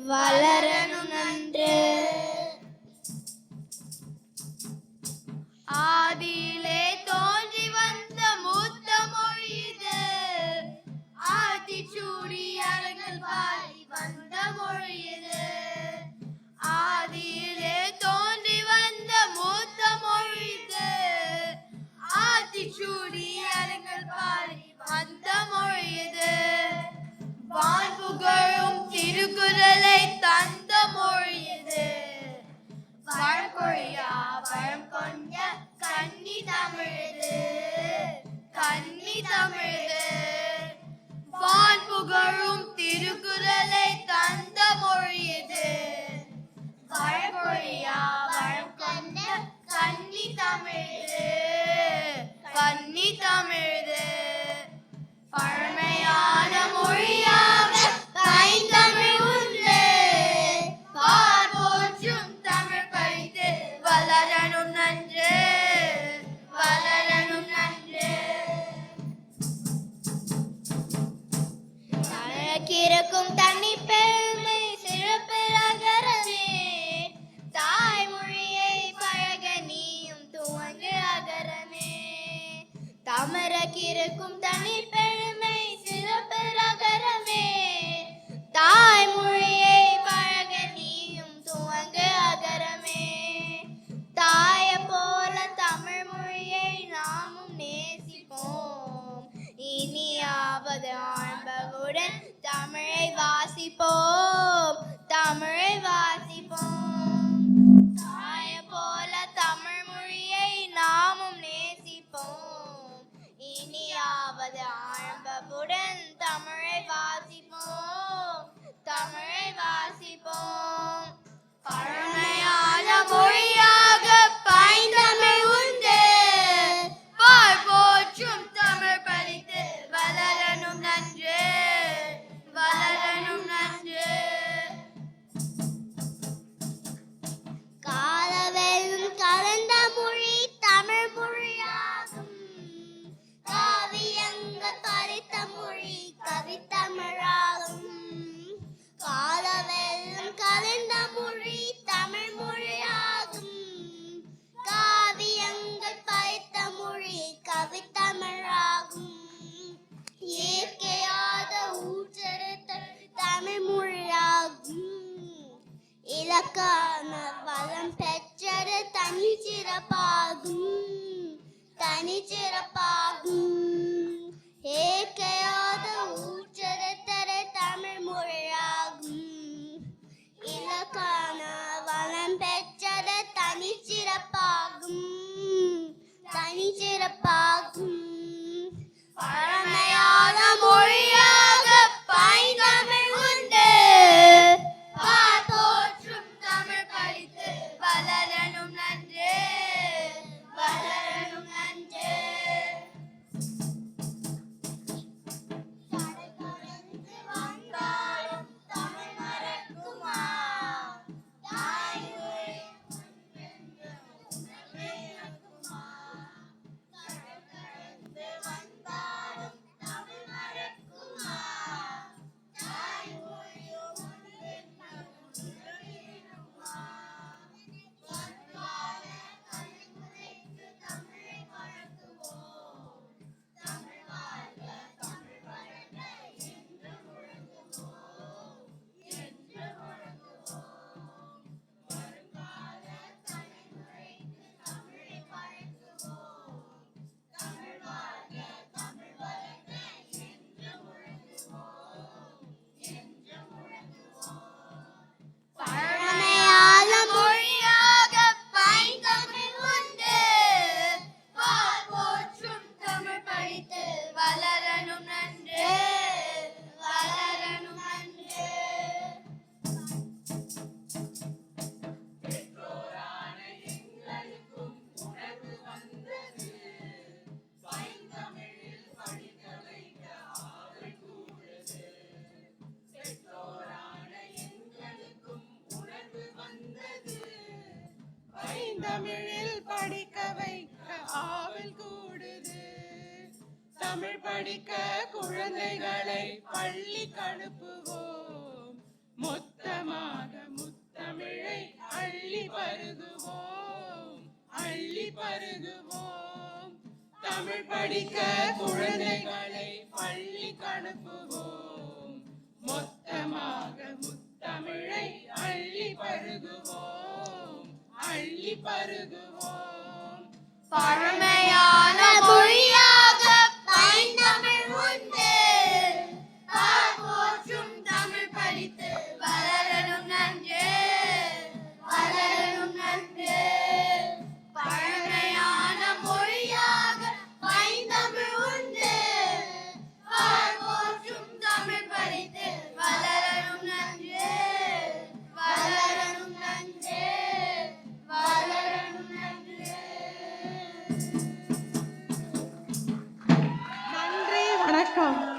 வளரணும் நன்று. ஆதியிலே தோன்றி வந்த மூத்த மொழி இது, ஆத்திச்சூடி அரங்கில் பாடி வந்த மொழி இது. ஆதியிலே தோன்றி வந்த மூத்த மொழி இது, ஆத்திச்சூடி அரங்கில் பாடி வந்த மொழி இது. வான் புகழும் திருக்குறளை தந்த மொழி இது, வழக்கொழியா வளம் கொண்ட கன்னி தமிழது, கன்னி தமிழது. வான் புகழும் திருக்குறளை தந்த மொழி இது, வழக்கொழியா வளம் கொண்ட கன்னி தமிழது, கன்னி தமிழது. பழமையான மொழியாக பைந்தமிழ் உண்டு, பார்போற்றும் தமிழ் படித்து வளரணும் நன்று, வளரணும் நன்று. தமிழுக்கிருக்கும் தனி பெருமை சிறப்பு அகரமே, தாய்மொழியை பழக நீயும் துவங்கு அகரமே. தமிழுக்கிருக்கும் தனி பெருமை சிறப்பு அகரமே, தாய்மொழியை பழக நீயும் துவங்கு அகரமே. தாய போல தமிழ் மொழியை நாமும் நேசிப்போம், இனியாவது ஆண்பகுடன் தமிழை வாசிப்போம், தமிழை வாசிப்போம். தாய போல தமிழ் மொழியை நாமும் நேசிப்போம், இனியாவது ஆண்பகுடன் தமிழை வாசிப்போம், தமிழை வாசிப்போம். பழமையான மொழியாக பைந்தமிழ் உண்டு, பார்போற்றும் தமிழ் படித்து வளரணும் நன்று, வளரணும் நன்று. காலவெல்லும் கலந்த மொழி தமிழ் மொழியாகும், காவியங்கள் படைத்த மொழி கவித்தமிழாகும். காலவெல்லும் கலந்த மொழி தமிழ் மொழியாகும், காவியங்கள் படைத்த மொழி கவித்தமிழாகும். இயற்கையாத ஊற்றெடுத்த தமிழ் மொழியாகும், இலக்கண வளம் பெற்றது தனிச்சிறப்பாகும், தனிச்சிறப்பாகும். இயற்கையாத ஊற்றெடுத்த தமிழ் மொழியாகும், இலக்கண வளம் பெற்றது தனிச்சிறப்பாகும், தனிச்சிறப்பாகும். பழமையான மொழியாக பைந்தமிழ் உண்டு, பார்போற்றும் தமிழ் படித்து வளரணும் நன்று, வளரணும் நன்று. படிக்க குழந்தைகளை பள்ளிக்கு அனுப்புவோம். மொத்தமாக முத்தமிழை அள்ளி பருகுவோம், அள்ளி பருகுவோம். தமிழ் படிக்க குழந்தைகளை பள்ளிக்கு அனுப்புவோம். மொத்தமாக முத்தமிழை அள்ளி பருகுவோம், அள்ளி பருகுவோம். பழமையான மொழியாக பைந்தமிழ் உண்டு. போற்றும் தமிழ் படித்து வளரணும் நன்று, வளரணும் நன்று. பழமையான மொழியாக பைந்தமிழ் உண்டு. போற்றும் தமிழ் படித்து வளரணும் நன்று, வளரணும் நன்று, வளரணும் நன்று. நன்றி, வணக்கம்.